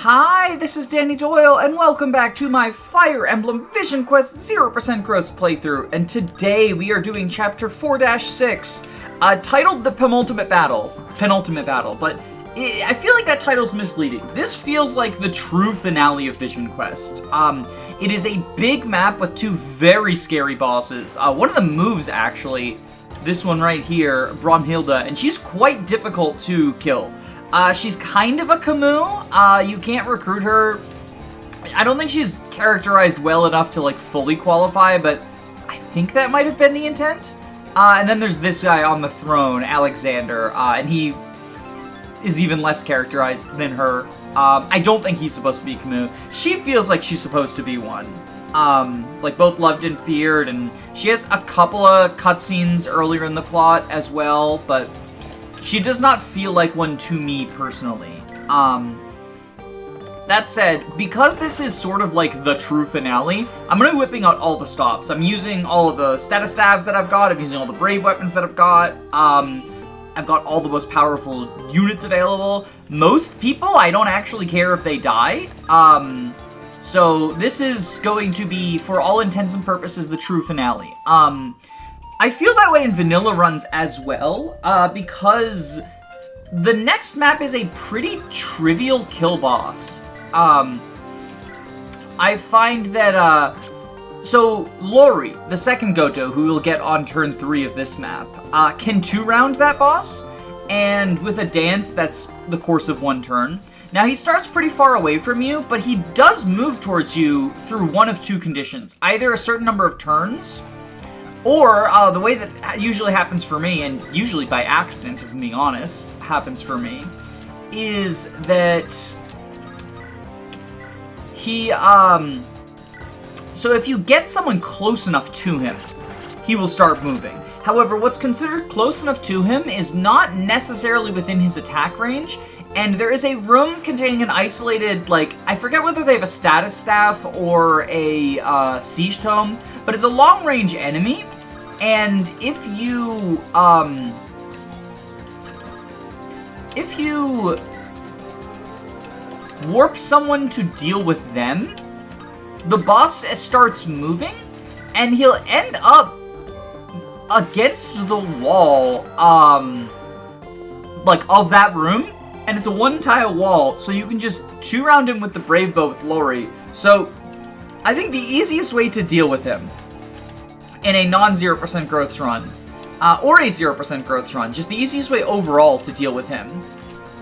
Hi, this is Danny Doyle, and welcome back to my Fire Emblem Vision Quest 0% Growth playthrough, and today we are doing Chapter 4-6, titled The Penultimate Battle, but I feel like that title's misleading. This feels like the true finale of Vision Quest. It is a big map with two very scary bosses. One of the moves, actually, this one right here, Bromhilda, and she's quite difficult to kill. She's kind of a Camus. You can't recruit her. I don't think she's characterized well enough to, like, fully qualify, but I think that might have been the intent. And then there's this guy on the throne, Alexander, and he is even less characterized than her. I don't think he's supposed to be Camus. She feels like she's supposed to be one. Like, both loved and feared, and she has a couple of cutscenes earlier in the plot as well, but she does not feel like one to me personally. That said, because this is sort of like the true finale, I'm going to be whipping out all the stops. I'm using all of the status stabs that I've got, I'm using all the brave weapons that I've got, I've got all the most powerful units available. Most people, I don't actually care if they die. So this is going to be, for all intents and purposes, the true finale. I feel that way in vanilla runs as well, because the next map is a pretty trivial kill boss. I find that, so Lori, the second Goto, who we'll get on turn 3 of this map, can 2-round that boss, and with a dance, that's the course of one turn. Now, he starts pretty far away from you, but he does move towards you through one of two conditions. Either a certain number of turns, or, the way that usually happens for me, and usually by accident, if I'm being honest, happens for me, is that he, so if you get someone close enough to him, he will start moving. However, what's considered close enough to him is not necessarily within his attack range, and there is a room containing an isolated, like, I forget whether they have a status staff or a siege tome, but it's a long-range enemy, and if you warp someone to deal with them, the boss starts moving, and he'll end up against the wall, like, of that room, and it's a one-tile wall, so you can just 2-round him with the Brave Bow with Lori. So, I think the easiest way to deal with him in a non-0% growth run, or a 0% growth run, just the easiest way overall to deal with him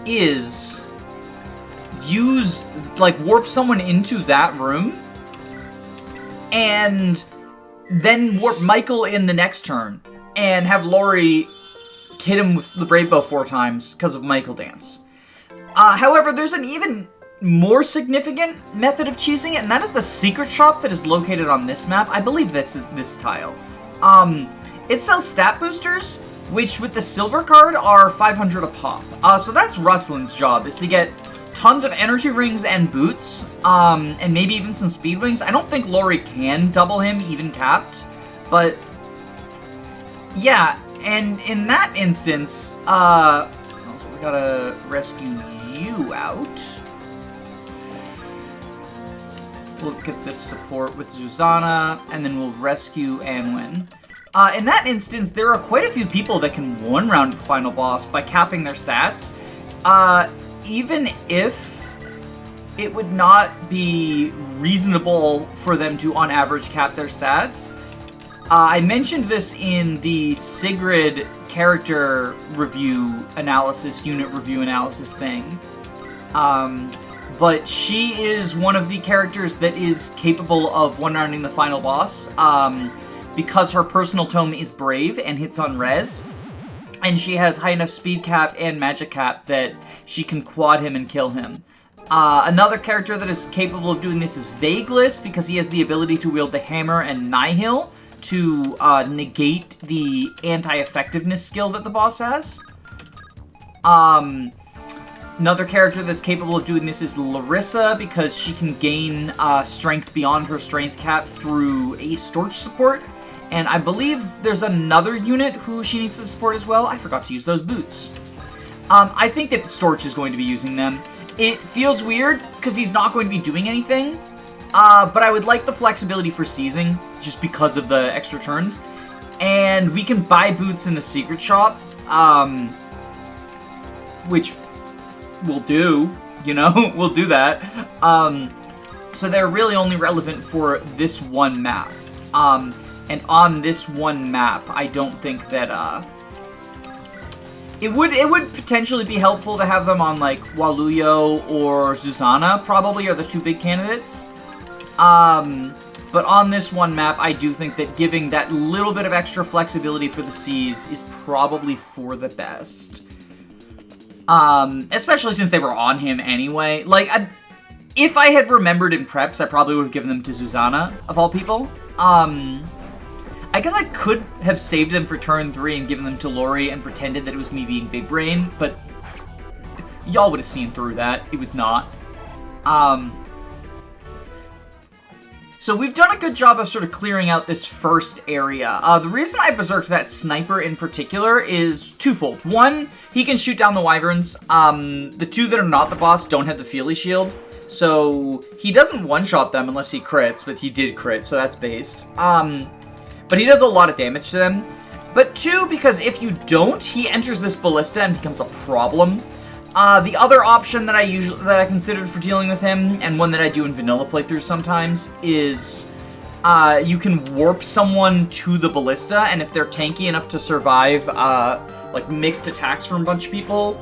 is use, like, warp someone into that room, and then warp Michael in the next turn, and have Lori hit him with the Brave Bow 4 times because of Michael Dance. However, there's an even more significant method of cheesing it, and that is the secret shop that is located on this map. I believe this is this tile. It sells stat boosters, which with the silver card are 500 a pop. So that's Ruslin's job, is to get tons of energy rings and boots, and maybe even some speed wings. I don't think Lori can double him, even capped, but yeah, and in that instance, so we gotta rescue you out. We'll get this support with Zuzana, and then we'll rescue Anwin. In that instance, there are quite a few people that can 1-round the final boss by capping their stats, even if it would not be reasonable for them to, on average, cap their stats. I mentioned this in the Sigrid character review analysis, unit review analysis thing. But she is one of the characters that is capable of 1-rounding the final boss, because her personal tome is Brave and hits on res, and she has high enough speed cap and magic cap that she can quad him and kill him. Another character that is capable of doing this is Vageless, because he has the ability to wield the hammer and Nihil to negate the anti-effectiveness skill that the boss has. Another character that's capable of doing this is Larissa, because she can gain strength beyond her strength cap through a Storch support. And I believe there's another unit who she needs to support as well. I forgot to use those boots. I think that Storch is going to be using them. It feels weird because he's not going to be doing anything, but I would like the flexibility for seizing just because of the extra turns. And we can buy boots in the secret shop, which we'll do, you know, we'll do that. So they're really only relevant for this one map. And on this one map, I don't think that, it would potentially be helpful to have them on, like, Waluyo or Susanna, probably, are the two big candidates. But on this one map, I do think that giving that little bit of extra flexibility for the C's is probably for the best. Especially since they were on him anyway. Like, if I had remembered in preps, I probably would have given them to Susanna, of all people. I guess I could have saved them for turn 3 and given them to Lori and pretended that it was me being big brain, but y'all would have seen through that. It was not. So we've done a good job of sort of clearing out this first area. The reason I berserked that sniper in particular is twofold. One, he can shoot down the wyverns. The two that are not the boss don't have the Feely Shield, so he doesn't one-shot them unless he crits, but he did crit, so that's based. But he does a lot of damage to them. But two, because if you don't, he enters this ballista and becomes a problem. The other option that I considered for dealing with him, and one that I do in vanilla playthroughs sometimes, is you can warp someone to the ballista, and if they're tanky enough to survive like mixed attacks from a bunch of people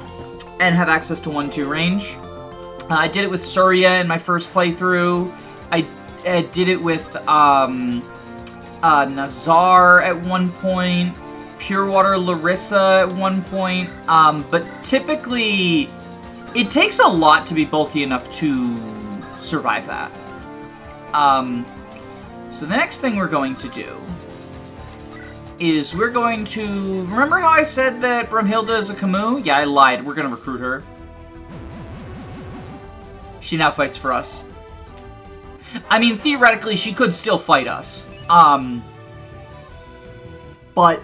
and have access to 1-2 range. I did it with Surya in my first playthrough. I did it with Nazar at one point, Pure Water Larissa at one point, but typically it takes a lot to be bulky enough to survive that. So the next thing we're going to do is we're going to... Remember how I said that Brumhilda is a Camus? Yeah, I lied. We're going to recruit her. She now fights for us. I mean, theoretically, she could still fight us. But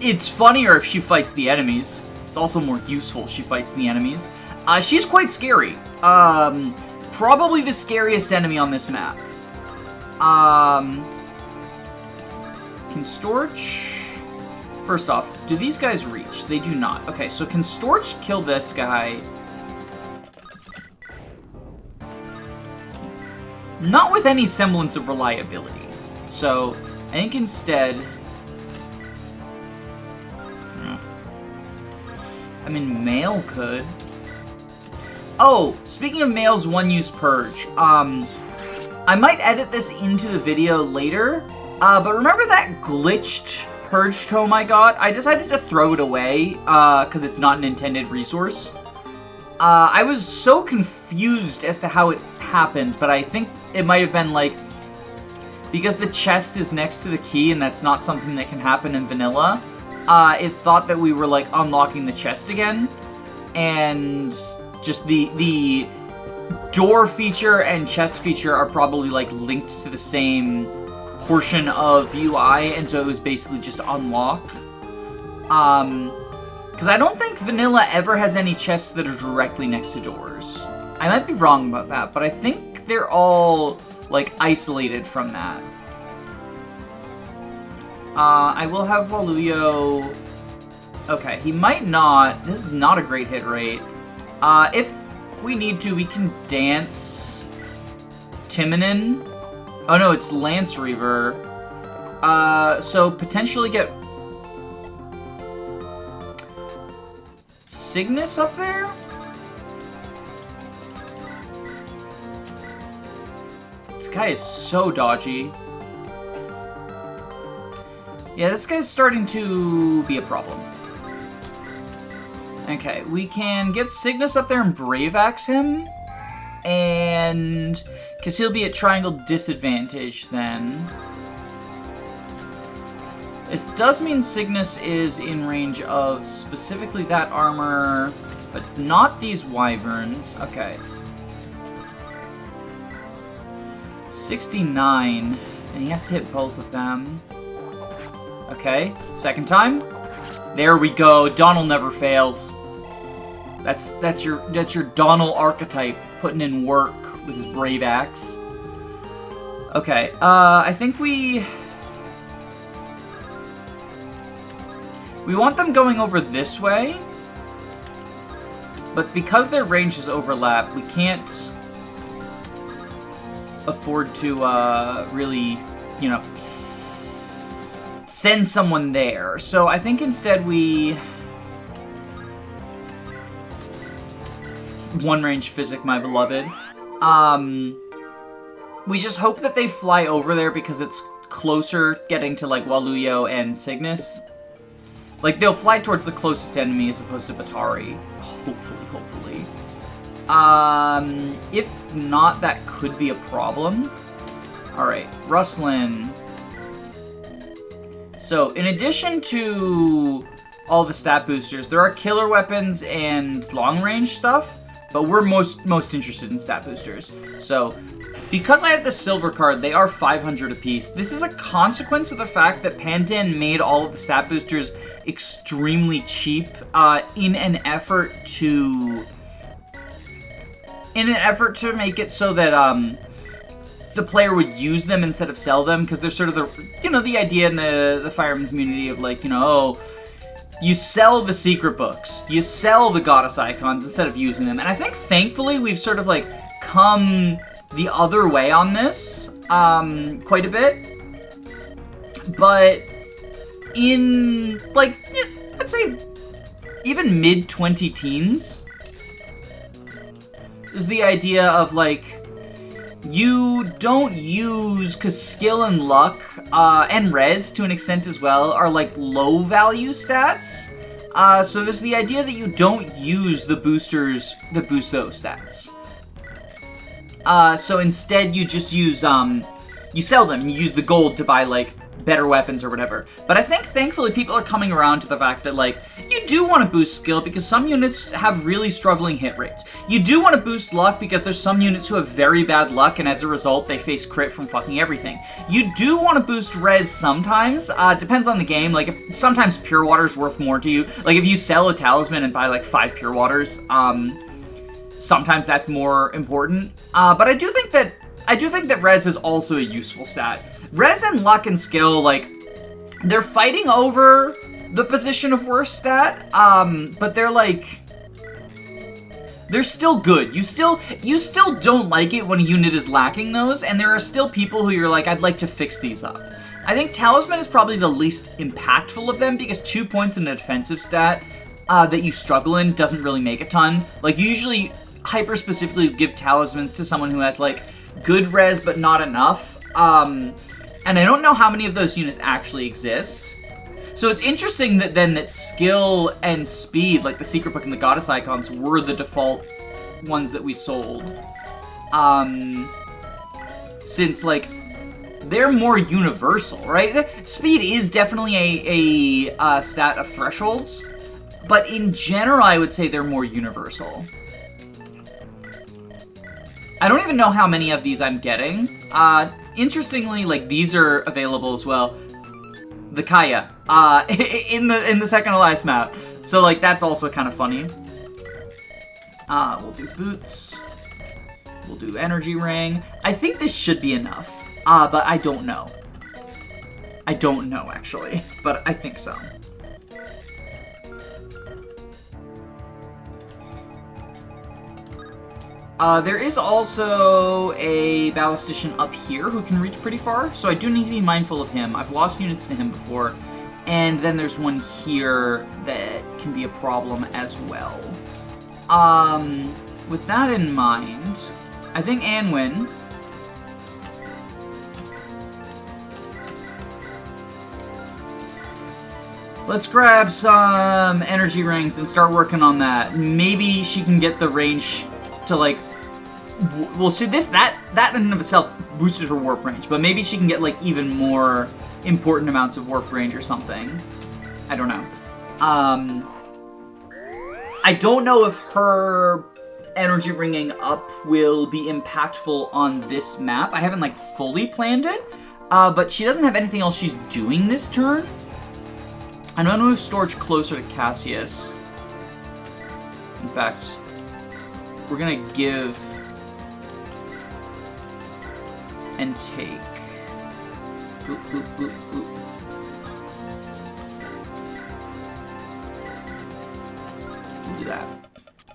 it's funnier if she fights the enemies. It's also more useful if she fights the enemies. She's quite scary. Probably the scariest enemy on this map. Can Storch... First off, do these guys reach? They do not. Okay, so can Storch kill this guy? Not with any semblance of reliability. So, I think instead... I mean, Mail could. Oh, speaking of Mail's one-use purge, I might edit this into the video later, but remember that glitched purge tome I got? I decided to throw it away, because it's not an intended resource. I was so confused as to how it happened, but I think it might have been, like, because the chest is next to the key and that's not something that can happen in vanilla, it thought that we were, like, unlocking the chest again, and just the door feature and chest feature are probably, like, linked to the same portion of UI, and so it was basically just unlock. Because I don't think vanilla ever has any chests that are directly next to doors. I might be wrong about that, but I think they're all, like, isolated from that. I will have Waluyo... Okay, he might not... This is not a great hit rate. If we need to, we can dance... Timonin. Oh no, it's Lance Reaver. So potentially get... Cygnus up there? This guy is so dodgy. Yeah, this guy's starting to be a problem. Okay, we can get Cygnus up there and Brave Axe him. And... because he'll be at triangle disadvantage then. This does mean Cygnus is in range of specifically that armor, but not these wyverns. Okay. 69, and he has to hit both of them. Okay, second time. There we go. Donald never fails. That's your Donald archetype putting in work with his brave axe. Okay, I think we want them going over this way, but because their ranges overlap, we can't afford to really, you know, send someone there. So I think instead we one range physic, my beloved. We just hope that they fly over there because it's closer getting to, like, Waluyo and Cygnus. Like, they'll fly towards the closest enemy as opposed to Batari. Hopefully. If not, that could be a problem. Alright, Rustlin. So, in addition to all the stat boosters, there are killer weapons and long-range stuff, but we're most interested in stat boosters. So, because I have the silver card, they are 500 apiece. This is a consequence of the fact that Pandan made all of the stat boosters extremely cheap in an effort to make it so that the player would use them instead of sell them, because there's sort of the idea in the Fire Emblem community of, like, oh, you sell the secret books, you sell the goddess icons instead of using them. And I think, thankfully, we've sort of, like, come the other way on this quite a bit. But in, like, I'd say even mid-20 teens is the idea of, like, you don't use, because skill and luck, and res to an extent as well, are, like, low-value stats. So there's the idea that you don't use the boosters that boost those stats. So instead you just use, you sell them and you use the gold to buy, like, better weapons or whatever. But I think, thankfully, people are coming around to the fact that, like, you do want to boost skill because some units have really struggling hit rates. You do want to boost luck because there's some units who have very bad luck, and as a result, they face crit from fucking everything. You do want to boost res sometimes. Depends on the game. Like, sometimes Pure Water's worth more to you. Like, if you sell a talisman and buy, like, 5 Pure Waters, sometimes that's more important. But I do think that res is also a useful stat. Res and luck and skill, like, they're fighting over the position of worst stat, but they're, like, they're still good. You still don't like it when a unit is lacking those, and there are still people who you're like, I'd like to fix these up. I think Talisman is probably the least impactful of them, because 2 points in a defensive stat that you struggle in doesn't really make a ton. Like, you usually hyper-specifically give Talismans to someone who has, like, good res but not enough. And I don't know how many of those units actually exist. So it's interesting that then that skill and speed, like the secret book and the goddess icons, were the default ones that we sold. Since, like, they're more universal, right? Speed is definitely a stat of thresholds, but in general, I would say they're more universal. I don't even know how many of these I'm getting. Interestingly, like, these are available as well. The Kaya, in the second to last map. So, like, that's also kind of funny. We'll do boots. We'll do energy ring. I think this should be enough, but I don't know. I don't know, actually, but I think so. There is also a ballistician up here who can reach pretty far, so I do need to be mindful of him. I've lost units to him before, and then there's one here that can be a problem as well. With that in mind, I think Anwin... Let's grab some energy rings and start working on that. Maybe she can get the range to, like... Well, see, that in and of itself boosted her warp range, but maybe she can get, like, even more important amounts of warp range or something. I don't know. I don't know if her energy ringing up will be impactful on this map. I haven't, like, fully planned it, but she doesn't have anything else she's doing this turn. I'm gonna move storage closer to Cassius. In fact, we're gonna give and take. Oop, oop, oop, oop. We'll do that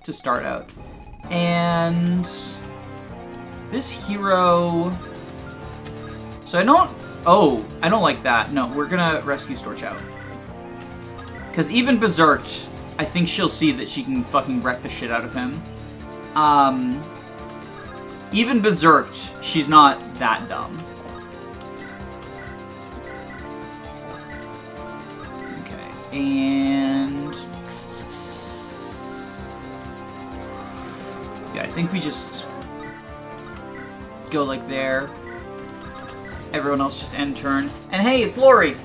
to start out. And this hero. So I don't. Oh, I don't like that. No, we're gonna rescue Storch out. Because even Berserked, I think she'll see that she can fucking wreck the shit out of him. Even Berserked, she's not that dumb. Okay, and... yeah, I think we just go like there. Everyone else just end turn. And hey, it's Lori!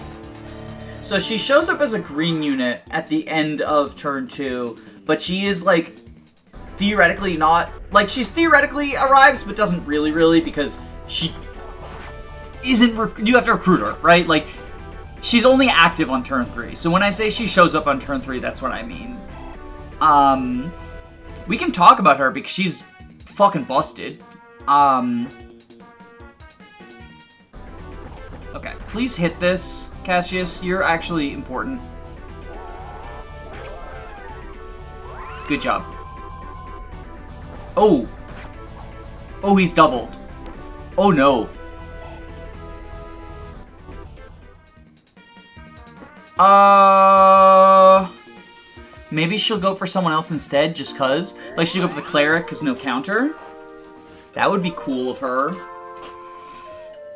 So she shows up as a green unit at the end of turn 2, but she is, like, theoretically not... like, she's theoretically arrives, but doesn't really, because she isn't... you have to recruit her, right? Like, she's only active on turn 3. So when I say she shows up on turn 3, that's what I mean. We can talk about her because she's fucking busted. Okay, please hit this, Cassius. You're actually important. Good job. Oh! Oh, he's doubled. Oh, no. Maybe she'll go for someone else instead, just cuz. Like, she'll go for the cleric, cuz no counter. That would be cool of her.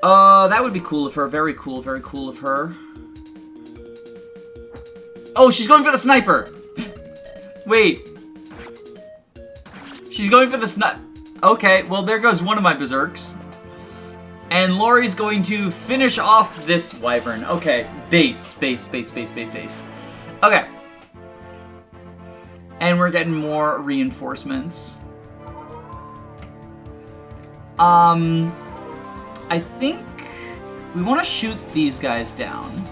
That would be cool of her. Very cool of her. Oh, she's going for the sniper! Wait. She's going for the sniper. Okay, well, there goes one of my berserks. And Lori's going to finish off this wyvern. Okay, based. Okay. And we're getting more reinforcements. I think we want to shoot these guys down.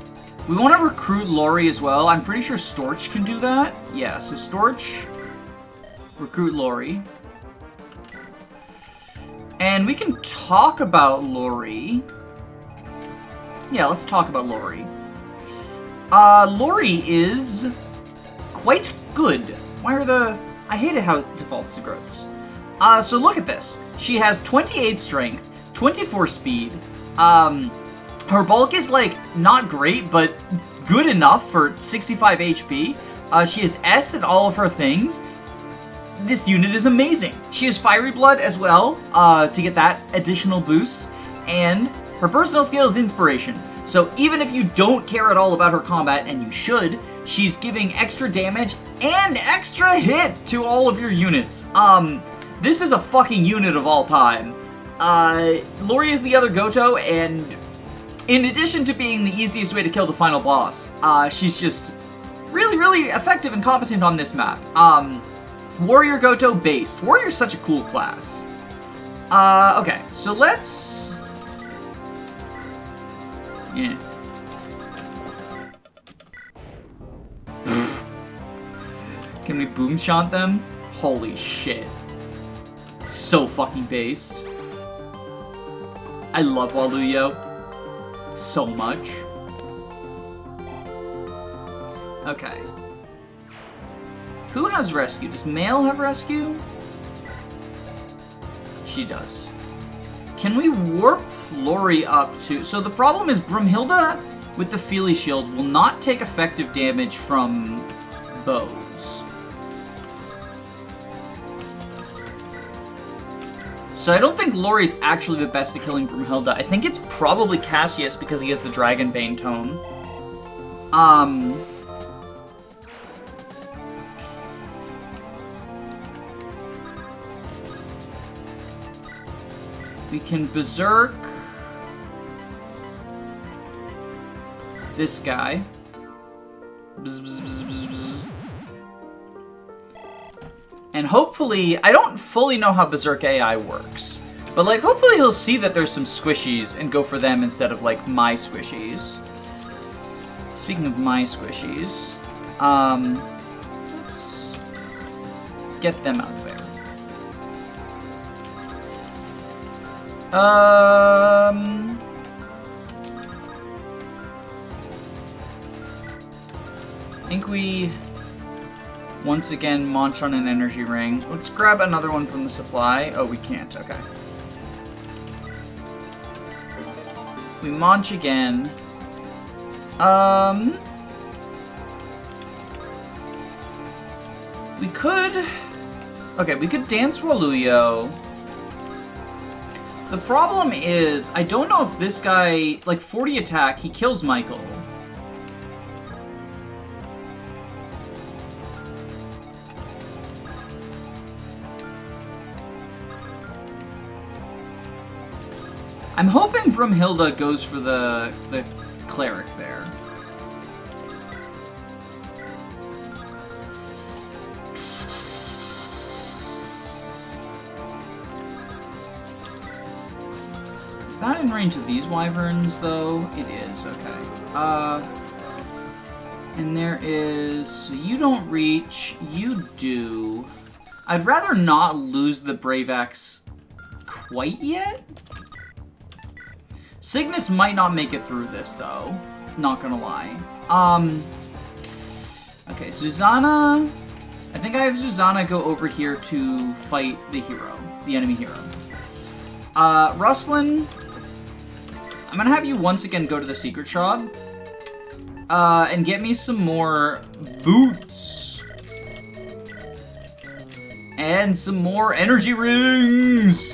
We want to recruit Lori as well. I'm pretty sure Storch can do that. Yeah, so Storch, recruit Lori. And we can talk about Lori. Yeah, let's talk about Lori. Lori is quite good. Why are the... I hate it how it defaults to growths. So look at this. She has 28 strength, 24 speed. Her bulk is, like, not great, but good enough for 65 HP. She has S in all of her things. This unit is amazing. She has Fiery Blood as well, to get that additional boost. And her personal skill is Inspiration. So even if you don't care at all about her combat, and you should, she's giving extra damage and extra hit to all of your units. This is a fucking unit of all time. Lori is the other Goto, and in addition to being the easiest way to kill the final boss, she's just really effective and competent on this map. Warrior Goto based. Warrior's such a cool class. Okay, so let's... yeah. Can we boom chant them? Holy shit. It's so fucking based. I love Waluyo so much. Okay. Who has rescue? Does Male have rescue? She does. Can we warp Lori up to... so the problem is Brumhilda with the Feely Shield will not take effective damage from bows. So I don't think Lori's actually the best at killing Brumhilda. I think it's probably Cassius because he has the Dragonbane tome. We can Berserk this guy. Bzz, bzz, bzz, bzz, bzz. And hopefully, I don't fully know how Berserk AI works, but like hopefully he'll see that there's some squishies and go for them instead of like my squishies. Speaking of my squishies, let's get them out of there. I think we once again munch on an energy ring. Let's grab another one from the supply. Oh, we can't. Okay. We munch again. We could... Okay, we could dance Waluyo. The problem is, I don't know if this guy... Like, 40 attack, he kills Michael. I'm hoping Brumhilda goes for the cleric there. Is that in range of these wyverns, though? It is, okay. And there is... So you don't reach, you do. I'd rather not lose the Brave Axe quite yet. Cygnus might not make it through this, though. Not gonna lie. Okay, Susanna... I think I have Susanna go over here to fight the hero. The enemy hero. Rustlin... I'm gonna have you once again go to the secret shop. And get me some more boots. And some more energy rings!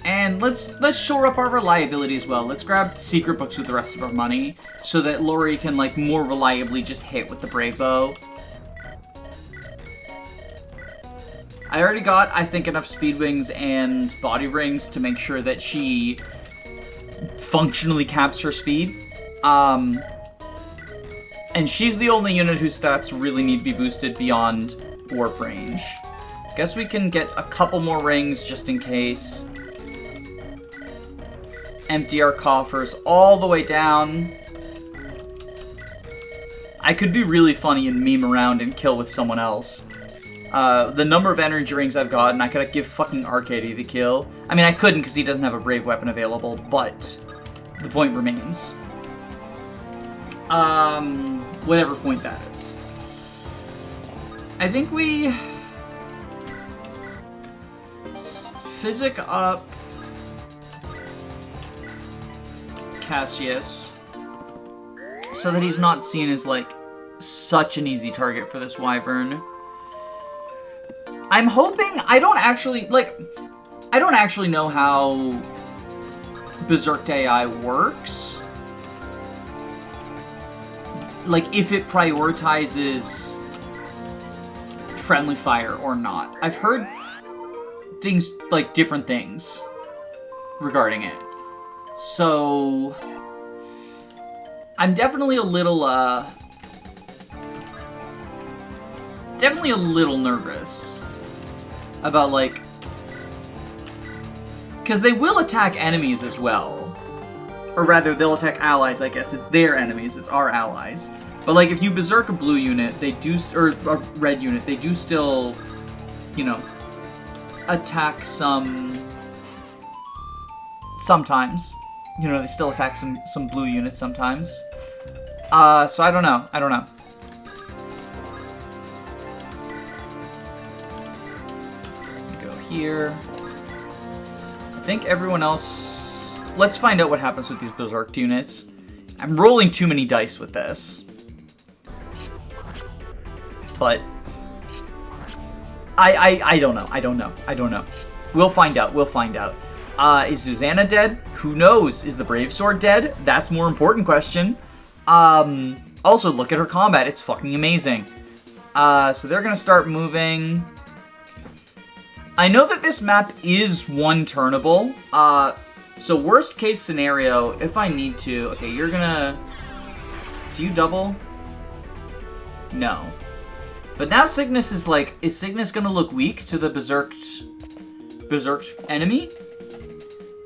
And let's shore up our reliability as well. Let's grab secret books with the rest of our money so that Lori can, like, more reliably just hit with the Brave Bow. I already got, I think, enough speed wings and body rings to make sure that she functionally caps her speed. And she's the only unit whose stats really need to be boosted beyond warp range. Guess we can get a couple more rings just in case. Empty our coffers all the way down. I could be really funny and meme around and kill with someone else. The number of energy rings I've gotten, I could give fucking Arcady the kill. I mean, I couldn't because he doesn't have a brave weapon available, but the point remains. Whatever point that is. I think we... Physic up... Cassius, so that he's not seen as, like, such an easy target for this wyvern. I'm hoping, I don't actually know how Berserk AI works. Like, if it prioritizes friendly fire or not. I've heard things, like, different things regarding it. So, I'm definitely a little nervous about, like, because they will attack enemies as well. Or rather, they'll attack allies, I guess. It's their enemies, it's our allies. But, like, if you berserk a blue unit, they do, or a red unit, they do still, you know, attack sometimes. You know, they still attack some blue units sometimes. So I don't know. Go here. I think everyone else... Let's find out what happens with these Berserk units. I'm rolling too many dice with this. But... I don't know. We'll find out. Is Susanna dead? Who knows? Is the Brave Sword dead? That's a more important question. Also, look at her combat. It's fucking amazing. So they're gonna start moving. I know that this map is one turnable. So worst case scenario, if I need to... Okay, you're gonna... Do you double? No. But now Cygnus is like... Is Cygnus gonna look weak to the berserked enemy?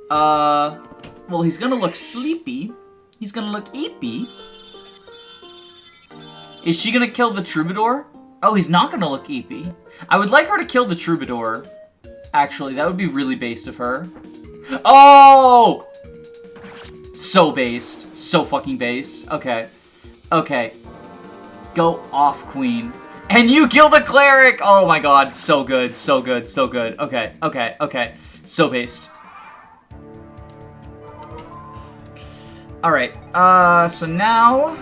Well, he's gonna look sleepy. He's gonna look eepy. Is she gonna kill the Troubadour? Oh, he's not gonna look eepy. I would like her to kill the troubadour. Actually, that would be really based of her. Oh! So based. So fucking based. Okay. Okay. Go off, queen. And you kill the cleric! Oh my god, so good, so good, so good. Okay, okay, okay. So based. Alright, so now...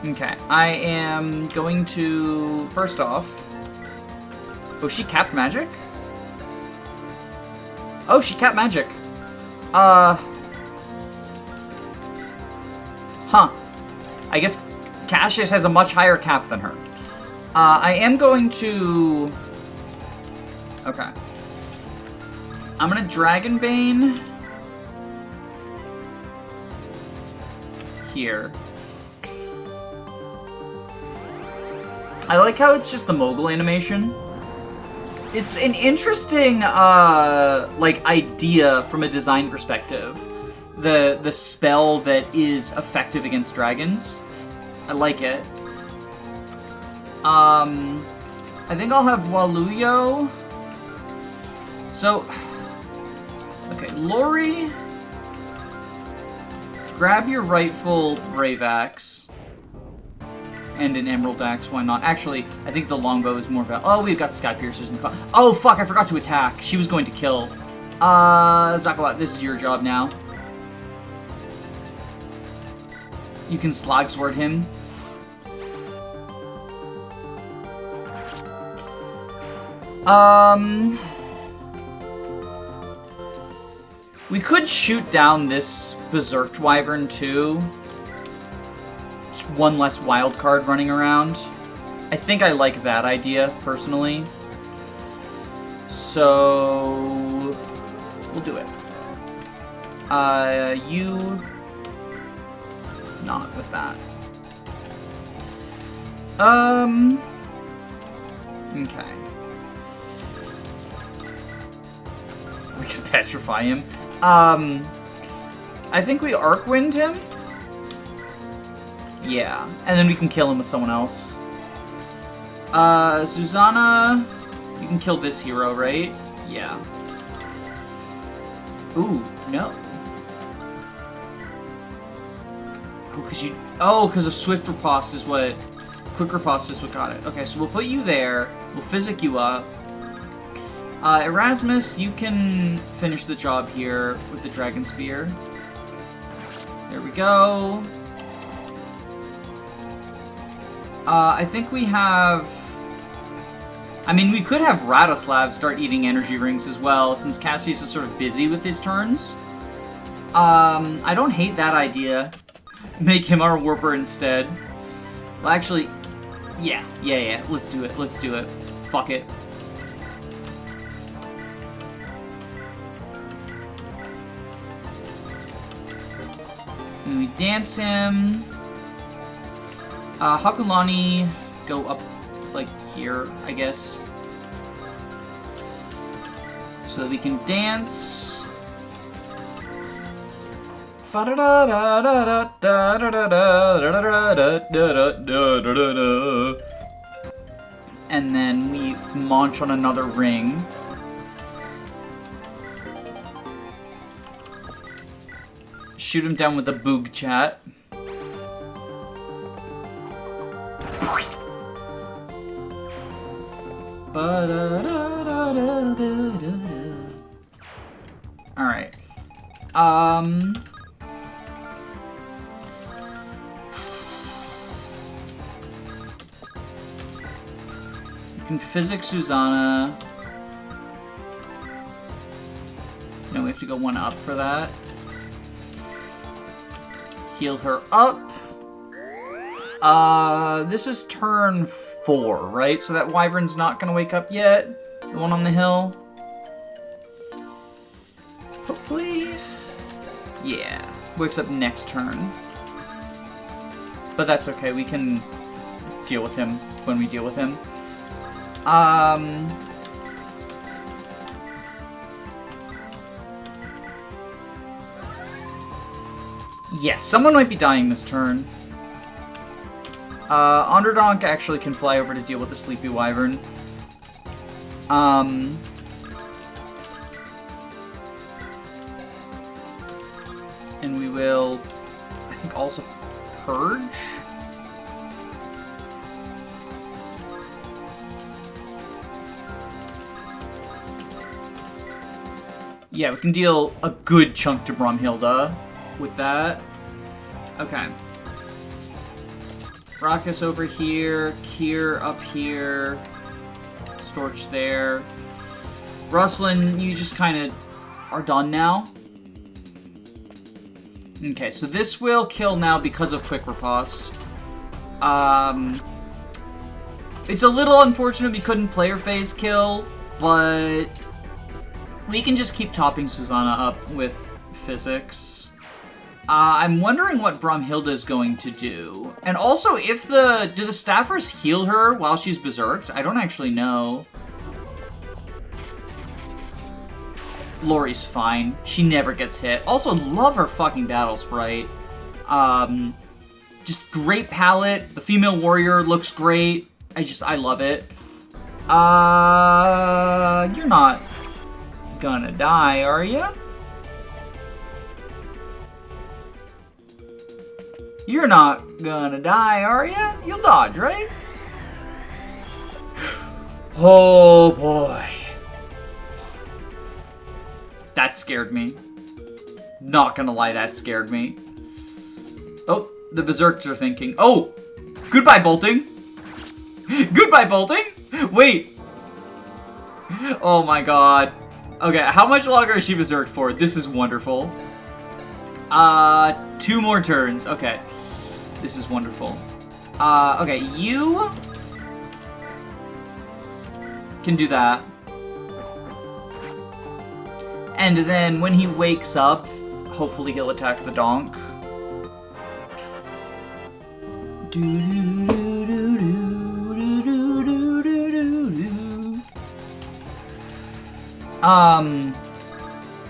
Okay, I am going to... First off... Oh, she capped magic? Oh, she capped magic. Huh. I guess Cassius has a much higher cap than her. I am going to... Okay. I'm gonna Dragonbane... here. I like how it's just the mogul animation. It's an interesting, like, idea from a design perspective. The spell that is effective against dragons. I like it. I think I'll have Waluyo. So, okay, Lori, grab your rightful Brave Axe. And an Emerald Axe, why not? Actually, I think the longbow is more valuable. Oh, we've got Sky Piercers in the car. Oh, fuck, I forgot to attack. She was going to kill. Zakawat, this is your job now. You can Slag Sword him. We could shoot down this Berserked Wyvern, too. One less wild card running around. I think I like that idea, personally. So... we'll do it. You... not with that. Okay. We can petrify him. I think we Arcwind him? Yeah, and then we can kill him with someone else. Susanna, you can kill this hero, right? Yeah. Ooh, no. Oh, because of Swift Riposte is what... Quick Riposte is what got it. Okay, so we'll put you there. We'll physic you up. Erasmus, you can finish the job here with the Dragon Spear. There we go. I think we have... I mean, we could have Radoslav start eating energy rings as well, since Cassius is sort of busy with his turns. I don't hate that idea. Make him our Warper instead. Well, actually, yeah. Let's do it. Let's do it. Fuck it. And we dance him. Hakulani, go up, like, here, I guess. So that we can dance. And then we launch on another ring. Shoot him down with a boog chat. Alright. You can physic Susanna. No, we have to go one up for that. Heal her up. This is turn 4, right? So that Wyvern's not gonna wake up yet. The one on the hill. Hopefully. Yeah. Wakes up next turn. But that's okay, we can deal with him when we deal with him. Yes, someone might be dying this turn. Underdonk actually can fly over to deal with the Sleepy Wyvern. And we will, I think, also Purge? Yeah, we can deal a good chunk to Brumhilda with that. Okay. Raucous over here, Kier up here, Storch there. Rustlin, you just kind of are done now. Okay, so this will kill now because of Quick Riposte. It's a little unfortunate we couldn't player phase kill, but we can just keep topping Susanna up with physics. I'm wondering what Brumhilda is going to do. And also, do the staffers heal her while she's berserked? I don't actually know. Lori's fine. She never gets hit. Also, love her fucking battle sprite. Just great palette. The female warrior looks great. I love it. You're not gonna die, are you? You're not gonna die, are you? You'll dodge, right? Oh boy. That scared me. Not gonna lie, that scared me. Oh, the Berserks are thinking. Oh! Goodbye, bolting! Goodbye, bolting! Wait! Oh my god. Okay, how much longer is she berserked for? This is wonderful. 2 more turns. Okay. This is wonderful. Okay, you can do that. And then when he wakes up, hopefully he'll attack the donk.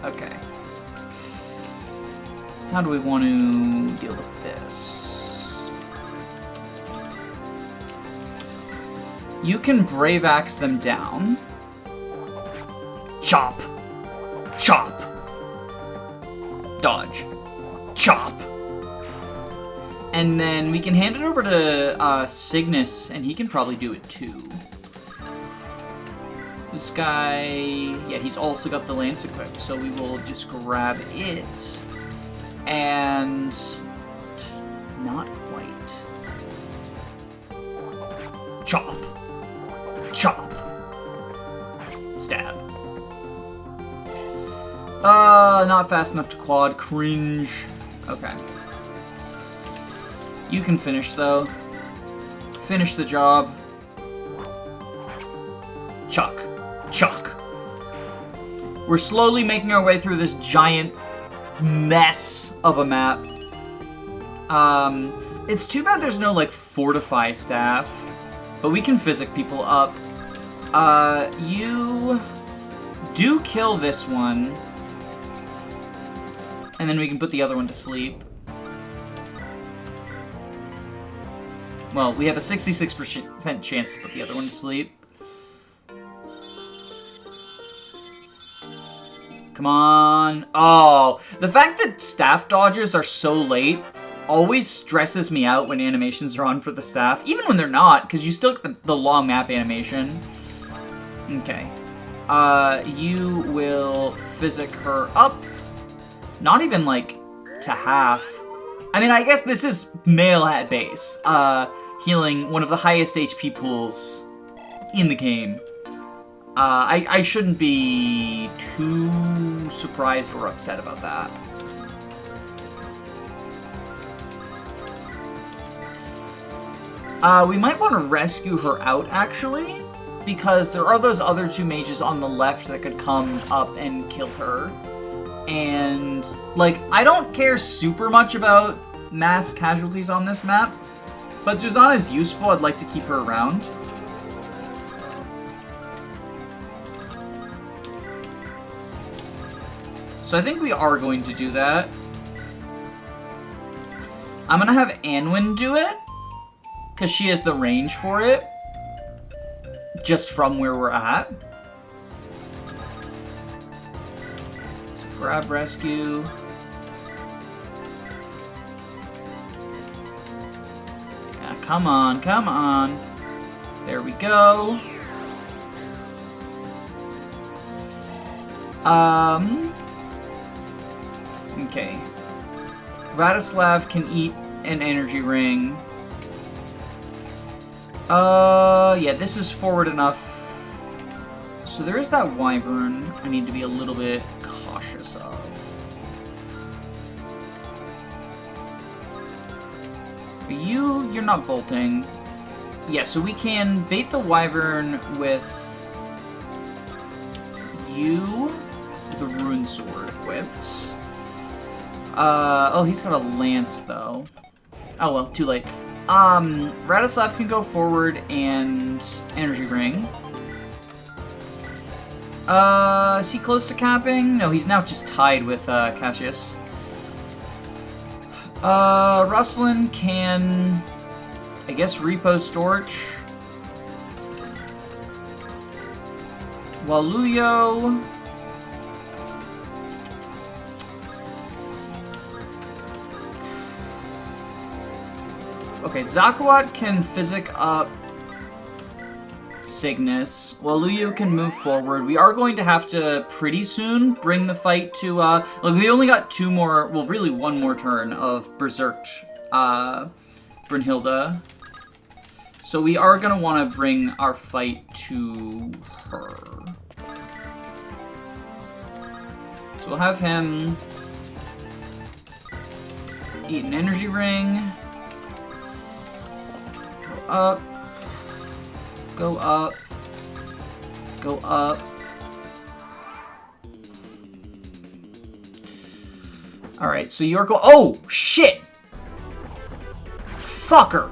Okay. How do we want to deal with this? You can Brave Axe them down. Chop. Chop. Dodge. Chop. And then we can hand it over to Cygnus, and he can probably do it too. This guy, yeah, he's also got the lance equipped, so we will just grab it. And not quite. Chop. Chop. Stab. Not fast enough to quad. Cringe. Okay. You can finish, though. Finish the job. Chuck. Chuck. We're slowly making our way through this giant mess of a map. It's too bad there's no, like, fortify staff. But we can physic people up. You do kill this one. And then we can put the other one to sleep. Well, we have a 66% chance to put the other one to sleep. Come on. Oh, the fact that staff dodges are so late always stresses me out when animations are on for the staff. Even when they're not, because you still get the long map animation. Okay. You will physic her up. Not even, like, to half. I mean, I guess this is male at base. Healing one of the highest HP pools in the game. I shouldn't be too surprised or upset about that. We might want to rescue her out, actually, because there are those other 2 mages on the left that could come up and kill her. And, like, I don't care super much about mass casualties on this map, but Susanna's useful. I'd like to keep her around. So I think we are going to do that. I'm gonna have Anwin do it, because she has the range for it, just from where we're at. So grab rescue. Yeah, come on, come on. There we go. Okay. Radislav can eat an energy ring. Yeah, this is forward enough. So there is that wyvern I need to be a little bit cautious of. You're not bolting. Yeah, so we can bait the wyvern with you, the rune sword equipped. Oh, he's got a lance, though. Oh, well, too late. Radislav can go forward and energy ring. Is he close to capping? No, he's now just tied with, Cassius. Rustlin can, I guess, repo Storch. Waluyo. Okay, Zakuat can physic up Cygnus. Waluyo can move forward. We are going to have to, pretty soon, bring the fight to, look, we only got 2 more, well, really 1 more turn of Berserk, Brunhilde. So we are going to want to bring our fight to her. So we'll have him eat an energy ring. Up, go up, go up. Alright, so you're oh, shit! Fucker!